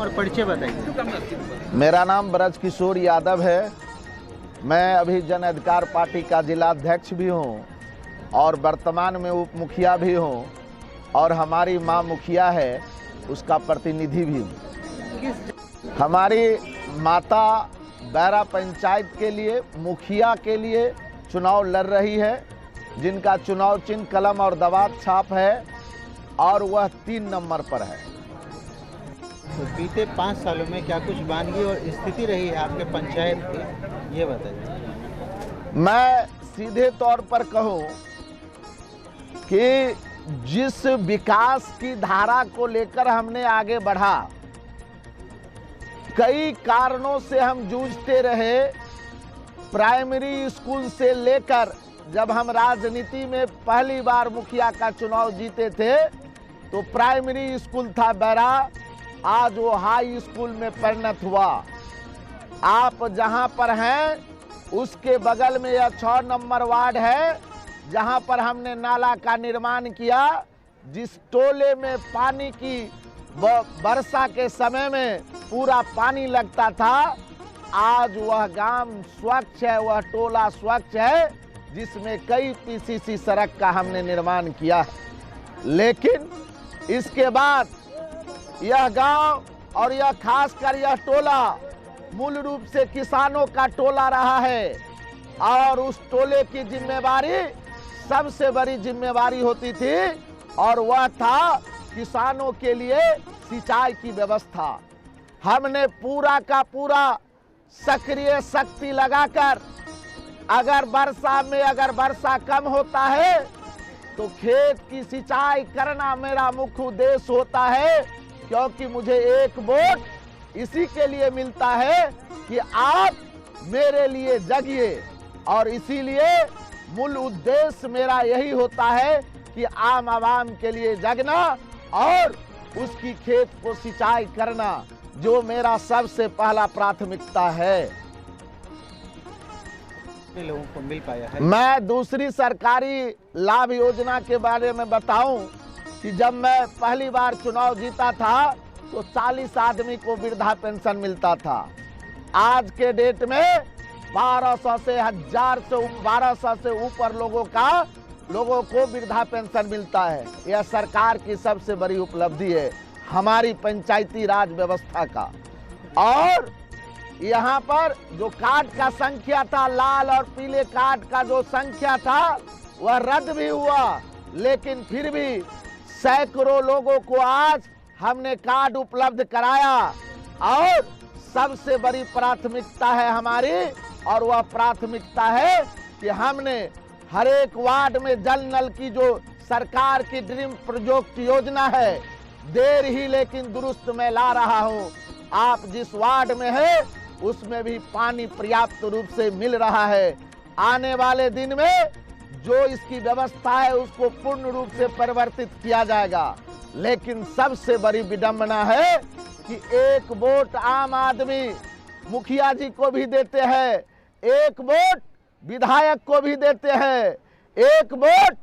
और परिचय बताइए। मेरा नाम ब्रज किशोर यादव है। मैं अभी जन अधिकार पार्टी का जिला अध्यक्ष भी हूँ और वर्तमान में उप मुखिया भी हूँ और हमारी माँ मुखिया है उसका प्रतिनिधि भी हूँ। हमारी माता बैरा पंचायत के लिए मुखिया के लिए चुनाव लड़ रही है, जिनका चुनाव चिन्ह कलम और दवात छाप है और वह 3 नंबर पर है। तो बीते 5 सालों में क्या कुछ वानगी और स्थिति रही है आपके पंचायत की, ये बताइए। मैं सीधे तौर पर कहूं कि जिस विकास की धारा को लेकर हमने आगे बढ़ा, कई कारणों से हम जूझते रहे। प्राइमरी स्कूल से लेकर जब हम राजनीति में पहली बार मुखिया का चुनाव जीते थे तो प्राइमरी स्कूल था बैरा, आज वो हाई स्कूल में परिणत हुआ। आप जहां पर हैं उसके बगल में यह 6 नंबर वार्ड है जहां पर हमने नाला का निर्माण किया। जिस टोले में पानी की वर्षा के समय में पूरा पानी लगता था, आज वह गांव स्वच्छ है, वह टोला स्वच्छ है, जिसमें कई पीसीसी सड़क का हमने निर्माण किया है। लेकिन इसके बाद यह गांव और यह खासकर यह टोला मूल रूप से किसानों का टोला रहा है और उस टोले की जिम्मेवारी सबसे बड़ी जिम्मेवारी होती थी और वह था किसानों के लिए सिंचाई की व्यवस्था। हमने पूरा का पूरा सक्रिय शक्ति लगाकर अगर वर्षा कम होता है तो खेत की सिंचाई करना मेरा मुख्य उद्देश्य होता है, क्योंकि मुझे एक वोट इसी के लिए मिलता है कि आप मेरे लिए जगिए और इसीलिए मूल उद्देश्य मेरा यही होता है कि आम आवाम के लिए जगना और उसकी खेत को सिंचाई करना, जो मेरा सबसे पहला प्राथमिकता है। लोगों को मिल पाया है। मैं दूसरी सरकारी लाभ योजना के बारे में बताऊं कि जब मैं पहली बार चुनाव जीता था तो 40 आदमी को वृद्धा पेंशन मिलता था। आज के डेट में 1200 से ऊपर लोगों को वृद्धा पेंशन मिलता है। यह सरकार की सबसे बड़ी उपलब्धि है हमारी पंचायती राज व्यवस्था का। और यहाँ पर जो कार्ड का संख्या था, लाल और पीले कार्ड का जो संख्या था वह रद्द भी हुआ, लेकिन फिर भी सैकड़ों लोगों को आज हमने कार्ड उपलब्ध कराया। और सबसे बड़ी प्राथमिकता है हमारी, और वह प्राथमिकता है कि हमने हर एक वार्ड में जल नल की जो सरकार की ड्रीम प्रोजेक्ट योजना है, देर ही लेकिन दुरुस्त में ला रहा हूं। आप जिस वार्ड में है उसमें भी पानी पर्याप्त रूप से मिल रहा है। आने वाले दिन में जो इसकी व्यवस्था है उसको पूर्ण रूप से परिवर्तित किया जाएगा। लेकिन सबसे बड़ी विडंबना है कि एक वोट आम आदमी मुखिया जी को भी देते हैं, एक वोट विधायक को भी देते हैं, एक वोट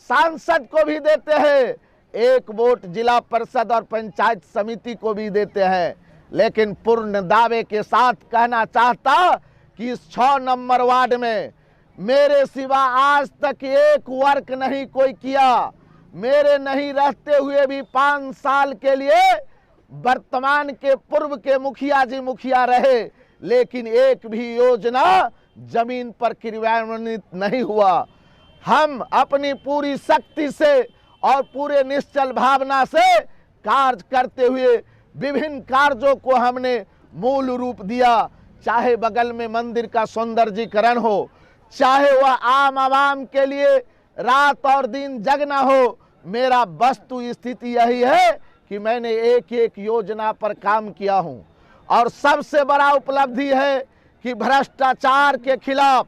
सांसद को भी देते हैं, एक वोट जिला परिषद और पंचायत समिति को भी देते हैं। लेकिन पूर्ण दावे के साथ कहना चाहता कि इस 6 नंबर वार्ड में मेरे सिवा आज तक एक वर्क नहीं कोई किया। मेरे नहीं रहते हुए भी 5 साल के लिए वर्तमान के पूर्व के मुखिया जी मुखिया रहे, लेकिन एक भी योजना जमीन पर क्रियान्वित नहीं हुआ। हम अपनी पूरी शक्ति से और पूरे निश्चल भावना से कार्य करते हुए विभिन्न कार्यों को हमने मूल रूप दिया। चाहे बगल में मंदिर का सौंदर्यीकरण हो, चाहे वह आम आवाम के लिए रात और दिन जगना हो, मेरा वस्तु स्थिति यही है कि मैंने एक एक योजना पर काम किया हूं। और सबसे बड़ा उपलब्धि है कि भ्रष्टाचार के खिलाफ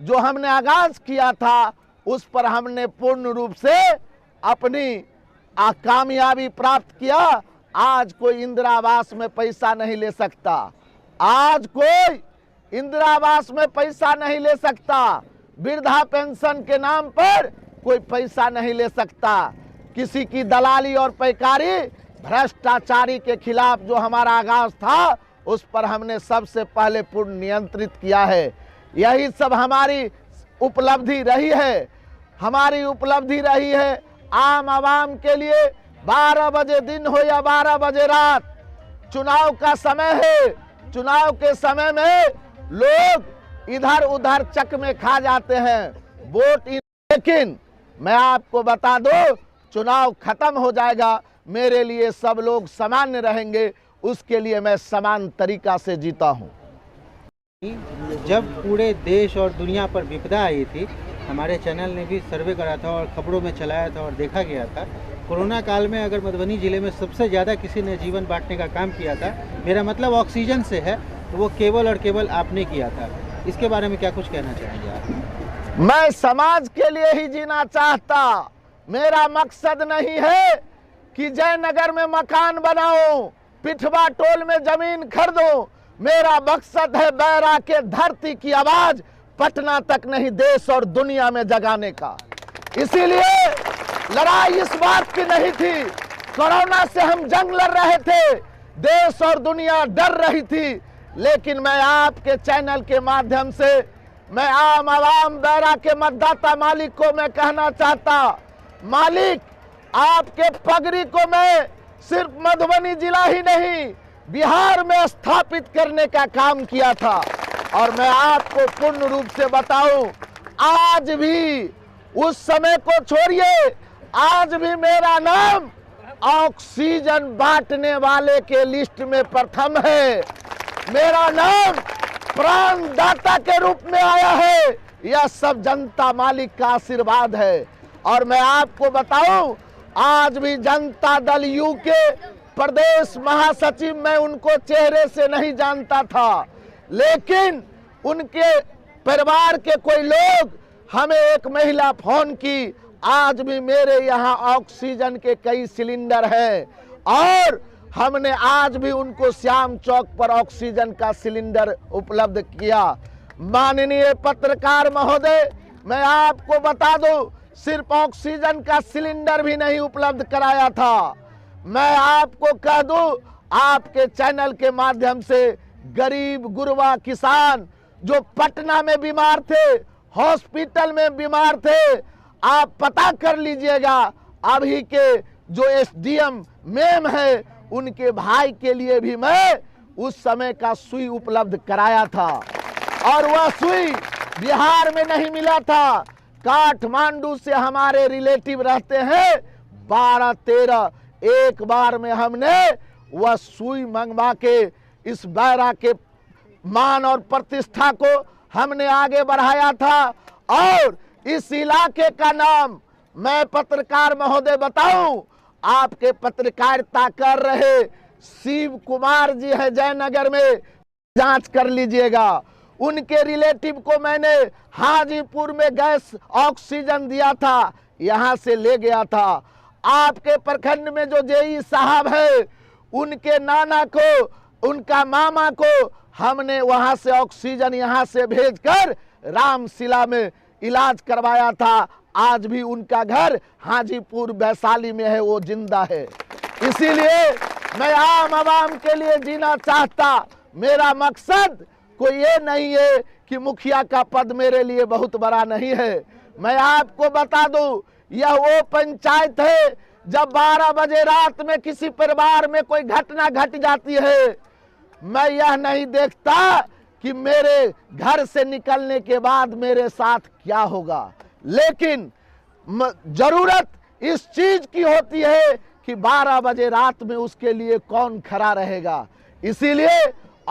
जो हमने आगाज किया था उस पर हमने पूर्ण रूप से अपनी कामयाबी प्राप्त किया। आज कोई इंदिरा आवास में पैसा नहीं ले सकता, आज कोई इंदिरा आवास में पैसा नहीं ले सकता, वृद्धा पेंशन के नाम पर कोई पैसा नहीं ले सकता। किसी की दलाली और पैकारी भ्रष्टाचारी के खिलाफ जो हमारा आगाज था, उस पर हमने सबसे पहले पूर्ण नियंत्रित किया है। यही सब हमारी उपलब्धि रही है। हमारी उपलब्धि रही है आम आवाम के लिए। 12 बजे दिन हो या 12 बजे रात, चुनाव का समय है। चुनाव के समय में लोग इधर उधर चक में खा जाते हैं वोट। लेकिन मैं आपको बता दूं, चुनाव खत्म हो जाएगा, मेरे लिए सब लोग सामान्य रहेंगे, उसके लिए मैं समान तरीका से जीता हूं। जब पूरे देश और दुनिया पर विपदा आई थी, हमारे चैनल ने भी सर्वे करा था और खबरों में चलाया था और देखा गया था, कोरोना काल में अगर मधुबनी जिले में सबसे ज़्यादा किसी ने जीवन बांटने का काम किया था, मेरा मतलब ऑक्सीजन से है, तो वो केवल और केवल आपने किया था। इसके बारे में क्या कुछ कहना चाहेंगे आप? मैं समाज के लिए ही जीना चाहता। मेरा मकसद नहीं है कि जयनगर में मकान बनाऊं, पिठवा टोल में जमीन खरीदूं। मेरा मकसद है बैरा के धरती की आवाज पटना तक नहीं, देश और दुनिया में जगाने का। इसीलिए लड़ाई इस बात की नहीं थी, कोरोना से हम जंग लड़ रहे थे, देश और दुनिया डर रही थी। लेकिन मैं आपके चैनल के माध्यम से मैं आम आवाम बैरा के मतदाता मालिक को मैं कहना चाहता, मालिक आपके पगड़ी को मैं सिर्फ मधुबनी जिला ही नहीं, बिहार में स्थापित करने का काम किया था। और मैं आपको पूर्ण रूप से बताऊं, आज भी उस समय को छोड़िए, आज भी मेरा नाम ऑक्सीजन बांटने वाले के लिस्ट में प्रथम है। मेरा नाम प्राणदाता के रूप में आया है। यह सब जनता मालिक का आशीर्वाद है। और मैं आपको बताऊं, आज भी जनता दल यू के प्रदेश महासचिव, मैं उनको चेहरे से नहीं जानता था, लेकिन उनके परिवार के कोई लोग, हमें एक महिला फोन की, आज भी मेरे यहाँ ऑक्सीजन के कई सिलेंडर हैं और हमने आज भी उनको श्याम चौक पर ऑक्सीजन का सिलेंडर उपलब्ध किया। माननीय पत्रकार महोदय, मैं आपको बता दूं, सिर्फ ऑक्सीजन का सिलेंडर भी नहीं उपलब्ध कराया था। मैं आपको कह दूं, आपके चैनल के माध्यम से गरीब गुरबा किसान जो पटना में बीमार थे, हॉस्पिटल में बीमार थे, आप पता कर लीजिएगा, अभी के जो एसडीएम मेम है, उनके भाई के लिए भी मैं उस समय का सुई उपलब्ध कराया था। और वह सुई बिहार में नहीं मिला था, काठमांडू से हमारे रिलेटिव रहते हैं 12-13, एक बार में हमने वह सुई मंगवा के इस बैरा के मान और प्रतिष्ठा को हमने आगे बढ़ाया था। और इस इलाके का नाम मैं पत्रकार महोदय बताऊं, आपके पत्रकारिता कर रहे शिव कुमार जी है जयनगर में, जांच कर लीजिएगा। उनके रिलेटिव को मैंने हाजीपुर में गैस ऑक्सीजन दिया था, यहाँ से ले गया था। आपके प्रखंड में जो जेई साहब है, उनके नाना को, उनका मामा को हमने वहां से ऑक्सीजन यहाँ से भेजकर रामशिला में इलाज करवाया था। आज भी उनका घर हाजीपुर वैशाली में है, वो जिंदा है। इसीलिए मैं आम आवाम के लिए जीना चाहता। मेरा मकसद कोई ये नहीं है कि मुखिया का पद मेरे लिए बहुत बड़ा नहीं है। मैं आपको बता दूं, यह वो पंचायत है जब 12 बजे रात में किसी परिवार में कोई घटना घट जाती है, मैं यह नहीं देखता कि मेरे घर से निकलने के बाद मेरे साथ क्या होगा, लेकिन जरूरत इस चीज की होती है कि 12 बजे रात में उसके लिए कौन खड़ा रहेगा। इसीलिए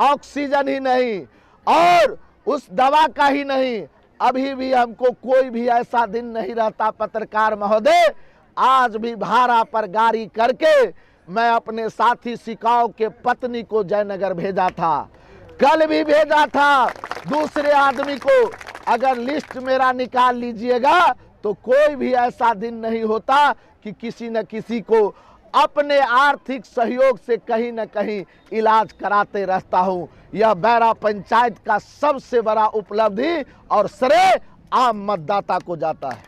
ऑक्सीजन ही नहीं और उस दवा का ही नहीं, अभी भी हमको कोई भी ऐसा दिन नहीं रहता पत्रकार महोदय, आज भी भाड़ा पर गाड़ी करके मैं अपने साथी सिकाओ के पत्नी को जयनगर भेजा था, कल भी भेजा था दूसरे आदमी को। अगर लिस्ट मेरा निकाल लीजिएगा तो कोई भी ऐसा दिन नहीं होता कि किसी न किसी को अपने आर्थिक सहयोग से कहीं न कहीं इलाज कराते रहता हूं। यह बैरा पंचायत का सबसे बड़ा उपलब्धि और श्रेय आम मतदाता को जाता है।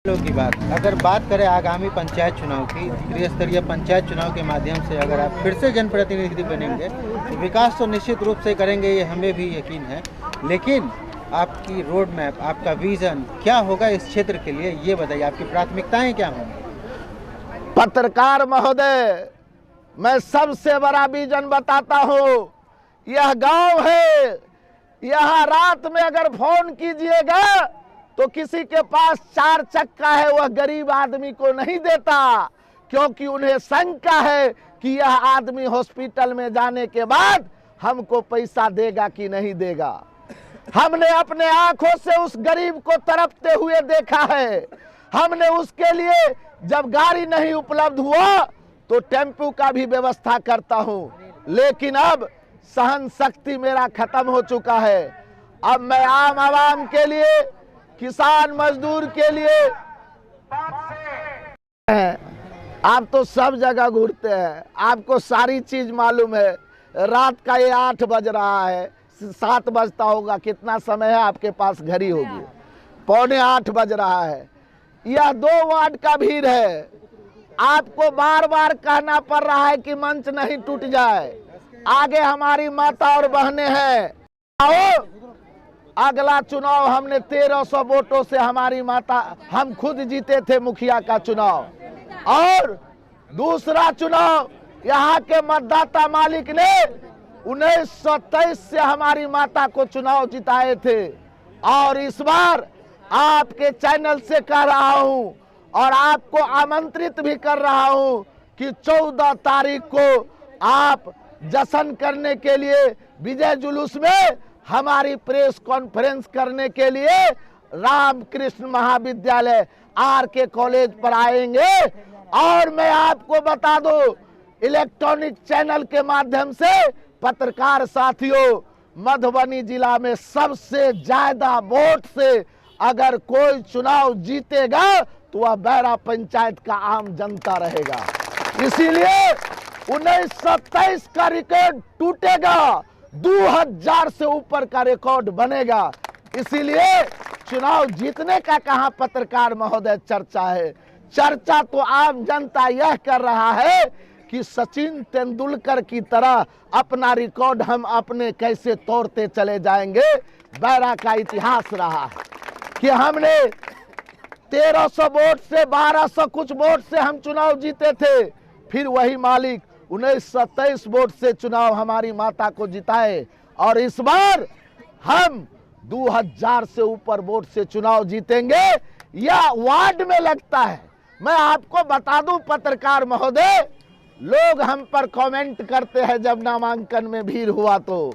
की बात, अगर बात करें आगामी पंचायत चुनाव की, त्रिस्तरीय पंचायत चुनाव के माध्यम से अगर आप फिर से जनप्रतिनिधि बनेंगे तो विकास तो निश्चित रूप से करेंगे, ये हमें भी यकीन है। लेकिन आपकी रोड मैप, आपका विजन क्या होगा इस क्षेत्र के लिए, ये बताइए, आपकी प्राथमिकताएं क्या होंगी? पत्रकार महोदय, मैं सबसे बड़ा विजन बताता हूँ। यह गांव है, यहाँ रात में अगर फोन कीजिएगा तो किसी के पास 4 चक्का है, वह गरीब आदमी को नहीं देता, क्योंकि उन्हें शंका है कि यह आदमी हॉस्पिटल में जाने के बाद हमको पैसा देगा कि नहीं देगा। हमने अपने आंखों से उस गरीब को तड़पते हुए देखा है। हमने उसके लिए जब गाड़ी नहीं उपलब्ध हुआ तो टेम्पू का भी व्यवस्था करता हूं, लेकिन अब सहन शक्ति मेरा खत्म हो चुका है। अब मैं आम आवाम के लिए, किसान मजदूर के लिए, आप तो सब जगह घूरते हैं, आपको सारी चीज मालूम है। रात का ये 8 बज रहा है, 7 बजता होगा, कितना समय है आपके पास, घड़ी होगी, 7:45 बज रहा है। यह 2 वार्ड का भीड़ है। आपको बार बार कहना पड़ रहा है कि मंच नहीं टूट जाए। आगे हमारी माता और बहनें हैं। आओ, अगला चुनाव हमने 1300 वोटों से, हमारी माता, हम खुद जीते थे मुखिया का चुनाव। और दूसरा चुनाव यहाँ के मतदाता मालिक ने 1923 से हमारी माता को चुनाव जिताए थे। और इस बार आपके चैनल से कह रहा हूं और आपको आमंत्रित भी कर रहा हूं कि 14 तारीख को आप जश्न करने के लिए विजय जुलूस में हमारी प्रेस कॉन्फ्रेंस करने के लिए रामकृष्ण महाविद्यालय RK कॉलेज पर आएंगे। और मैं आपको बता दूं, इलेक्ट्रॉनिक चैनल के माध्यम से पत्रकार साथियों, मधुबनी जिला में सबसे ज्यादा वोट से अगर कोई चुनाव जीतेगा तो वह बैरा पंचायत का आम जनता रहेगा। इसीलिए 1927 का रिकॉर्ड टूटेगा, 2000 से ऊपर का रिकॉर्ड बनेगा। इसीलिए चुनाव जीतने का कहां पत्रकार महोदय चर्चा है। चर्चा तो आम जनता यह कर रहा है कि सचिन तेंदुलकर की तरह अपना रिकॉर्ड हम अपने कैसे तोड़ते चले जाएंगे। बैरा का इतिहास रहा है कि हमने 1300 वोट से, 1200 कुछ वोट से हम चुनाव जीते थे। फिर वही मालिक 1927 वोट से चुनाव हमारी माता को जिताए और इस बार हम 2000 से ऊपर वोट से चुनाव जीतेंगे। यह वार्ड में लगता है। मैं आपको बता दूं पत्रकार महोदय, लोग हम पर कमेंट करते हैं जब नामांकन में भीड़ हुआ तो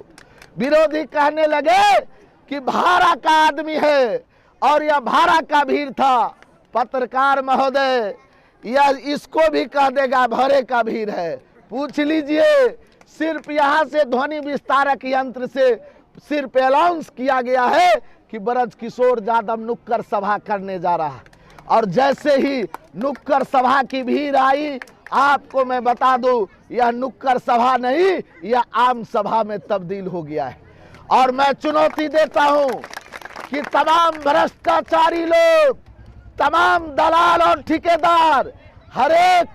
विरोधी कहने लगे कि भाड़ा का आदमी है और यह भाड़ा का भीड़ था। पत्रकार महोदय, यह इसको भी कह देगा भरे का भीड़ है। पूछ लीजिए, सिर्फ यहाँ से ध्वनि विस्तारक यंत्र से सिर्फ अनाउंस किया गया है कि ब्रज किशोर यादव नुक्कड़ सभा करने जा रहा है और जैसे ही नुक्कड़ सभा की भीड़ आई, आपको मैं बता दूं, यह नुक्कड़ सभा नहीं, यह आम सभा में तब्दील हो गया है। और मैं चुनौती देता हूं कि तमाम भ्रष्टाचारी लोग, तमाम दलाल और ठेकेदार, हर एक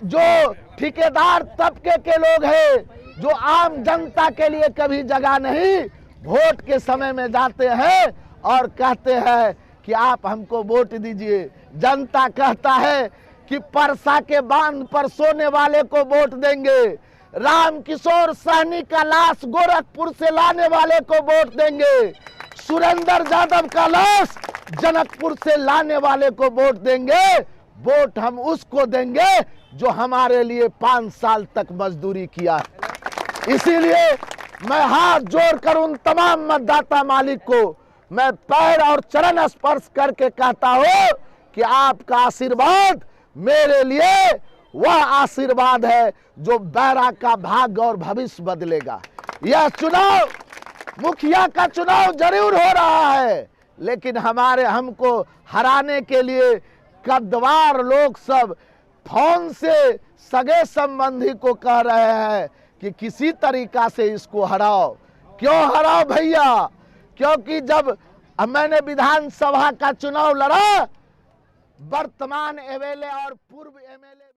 जो ठेकेदार तबके के लोग हैं जो आम जनता के लिए कभी जगह नहीं, वोट के समय में जाते हैं और कहते हैं कि आप हमको वोट दीजिए। जनता कहता है कि परसा के बांध पर सोने वाले को वोट देंगे, राम किशोर सहनी का लाश गोरखपुर से लाने वाले को वोट देंगे, सुरेंद्र यादव का लाश जनकपुर से लाने वाले को वोट देंगे। वोट हम उसको देंगे जो हमारे लिए 5 साल तक मजदूरी किया है। इसीलिए मैं हाथ जोड़कर उन तमाम मतदाता मालिक को मैं पैर और चरण स्पर्श करके कहता हूं कि आपका आशीर्वाद मेरे लिए वह आशीर्वाद है जो बैरा का भाग्य और भविष्य बदलेगा। यह चुनाव मुखिया का चुनाव जरूर हो रहा है, लेकिन हमको हराने के लिए कद्दावर लोग सब फोन से सगे संबंधी को कह रहे हैं कि किसी तरीका से इसको हराओ। क्यों हराओ भैया? क्योंकि जब मैंने विधानसभा का चुनाव लड़ा वर्तमान एमएलए और पूर्व एमएलए